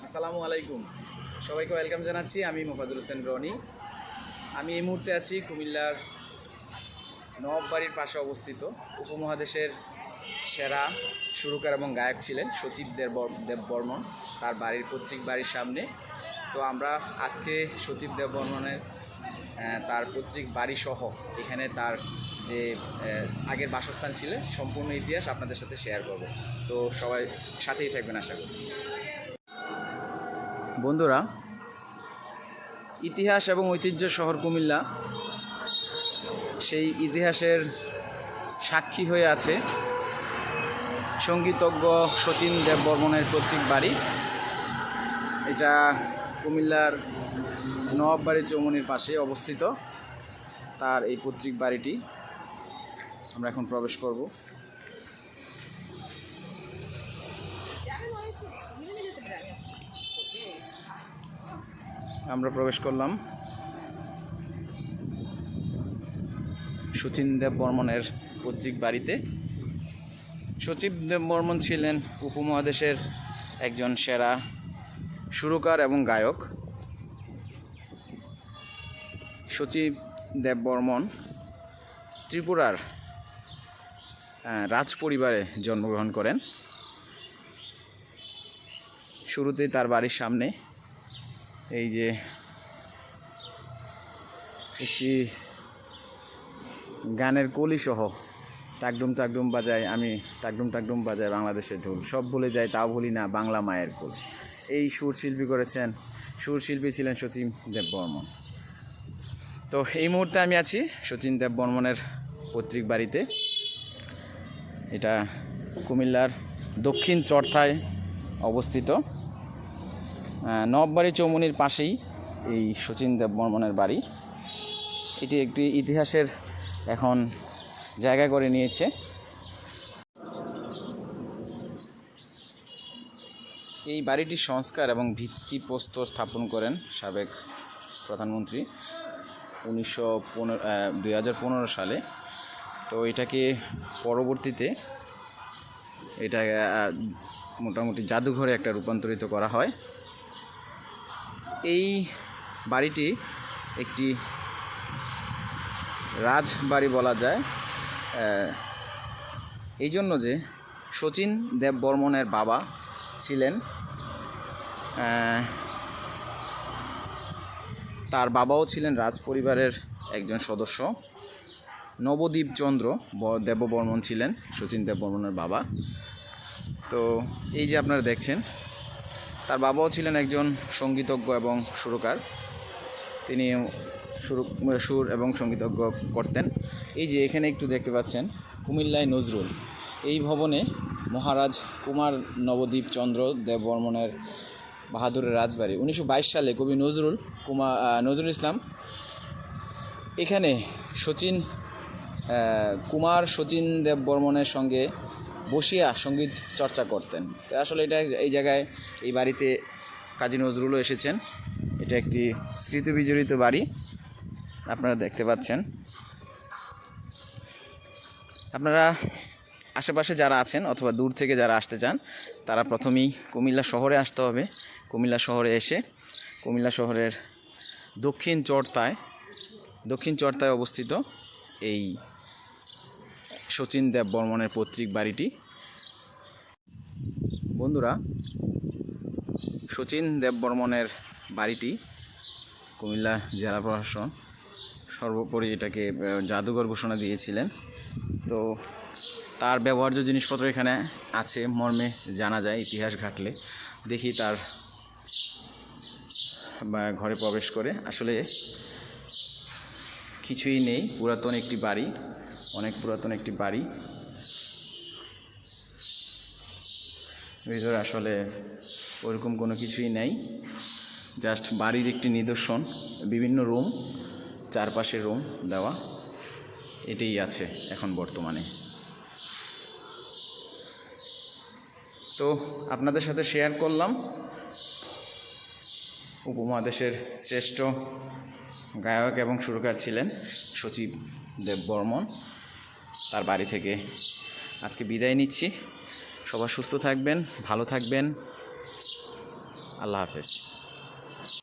আসসালামু আলাইকুম, সবাইকে ওয়েলকাম জানাচ্ছি। আমি মোফাজ্জল হোসেন রনি। আমি এই মুহূর্তে আছি কুমিল্লার নবাববাড়ির পাশে অবস্থিত। উপমহাদেশের সেরা সুরকার এবং গায়ক ছিলেন সচিব দেববর্মন, তার বাড়ির পৈতৃক বাড়ির সামনে। তো আমরা আজকে সচিব দেববর্মনের তার পৈতৃক বাড়ি সহ এখানে তার যে আগের বাসস্থান ছিল সম্পূর্ণ ইতিহাস আপনাদের সাথে শেয়ার করব। তো সবাই সাথেই থাকবেন আশা করি। বন্ধুরা, ইতিহাস এবং ঐতিহ্যের শহর কুমিল্লা, সেই ইতিহাসের সাক্ষী হয়ে আছে সঙ্গীতজ্ঞ শচীন দেববর্মনের পৈতৃক বাড়ি। এটা কুমিল্লার নবাববাড়ি চৌমুহনীর পাশে অবস্থিত তার এই পৈতৃক বাড়িটি। আমরা এখন প্রবেশ করব। আমরা প্রবেশ করলাম শচীন দেববর্মনের পৈতৃক বাড়িতে। সচিব দেববর্মন ছিলেন উপমহাদেশের একজন সেরা সুরকার এবং গায়ক। সচিব দেববর্মন ত্রিপুরার রাজ পরিবারে জন্মগ্রহণ করেন। শুরুতেই তার বাড়ির সামনে এই যে একটি গানের কলি সহ টাকডুম টাকডুম বাজায় আমি, টাকডুম টাকডুম বাজায় বাংলাদেশের ঢোল, সব ভুলে যায় তাও ভুলি না বাংলা মায়ের কোল, এই সুরশিল্পী করেছেন। সুরশিল্পী ছিলেন শচীন দেববর্মন। তো এই মুহূর্তে আমি আছি শচীন দেববর্মনের পৈতৃক বাড়িতে। এটা কুমিল্লার দক্ষিণ চরথায় অবস্থিত। নবাববাড়ি চৌমুহনীর পাশেই এই শচীন দেববর্মনের বাড়ি। এটি একটি ইতিহাসের এখন জায়গা করে নিয়েছে। এই বাড়িটির সংস্কার এবং ভিত্তিপ্রস্তর স্থাপন করেন সাবেক প্রধানমন্ত্রী 2015 সালে। তো এটাকে পরবর্তীতে এটা মোটামুটি জাদুঘরে একটা রূপান্তরিত করা হয়। এই বাড়িটি একটি রাজবাড়ি বলা যায় এই জন্য যে শচীন দেববর্মনের বাবা ছিলেন, তার বাবাও ছিলেন রাজ পরিবারের একজন সদস্য। নবদ্বীপ চন্দ্র দেববর্মন ছিলেন শচীন দেববর্মনের বাবা। তো এই যে আপনারা দেখছেন, তার বাবাও ছিলেন একজন সঙ্গীতজ্ঞ এবং সুরকার। তিনি সুর এবং সঙ্গীতজ্ঞ করতেন। এই যে এখানে একটু দেখতে পাচ্ছেন কুমিল্লায় নজরুল, এই ভবনে মহারাজ কুমার নবদ্বীপ চন্দ্র দেববর্মনের বাহাদুরের রাজবাড়ি। 1922 সালে কবি নজরুল ইসলাম এখানে কুমার শচীন দেববর্মনের সঙ্গে বসিয়া সঙ্গীত চর্চা করতেন। তো আসলে এটা এই জায়গায়, এই বাড়িতে কাজী নজরুলও এসেছেন। এটা একটি স্মৃতিবিজড়িত বাড়ি আপনারা দেখতে পাচ্ছেন। আপনারা আশেপাশে যারা আছেন অথবা দূর থেকে যারা আসতে চান, তারা প্রথমেই কুমিল্লা শহরে আসতে হবে। কুমিল্লা শহরে এসে কুমিল্লা শহরের দক্ষিণ চরতায় অবস্থিত এই শচীন দেববর্মনের পৈতৃক বাড়িটি। বন্ধুরা, শচীন দেববর্মনের বাড়িটি কুমিল্লা জেলা প্রশাসন সর্বোপরি এটাকে জাদুঘর ঘোষণা দিয়েছিলেন। তো তার ব্যবহার্য জিনিসপত্র এখানে আছে মর্মে জানা যায় ইতিহাস ঘাটলে। দেখি তার ঘরে প্রবেশ করে, আসলে কিছুই নেই। পুরাতন একটি বাড়ি, অনেক পুরাতন একটি বাড়ি। ভিতরে আসলে ওরকম কোনো কিছুই নেই, জাস্ট বাড়ির একটি নিদর্শন। বিভিন্ন রুম, চারপাশে রুম দেওয়া, এটাই আছে এখন বর্তমানে। তো আপনাদের সাথে শেয়ার করলাম উপমহাদেশের শ্রেষ্ঠ গায়ক এবং সুরকার ছিলেন সচিব দেববর্মন। তার বাড়ি থেকে আজকে বিদায় নিচ্ছি। সবাই সুস্থ থাকবেন, ভালো থাকবেন। আল্লাহ হাফেজ।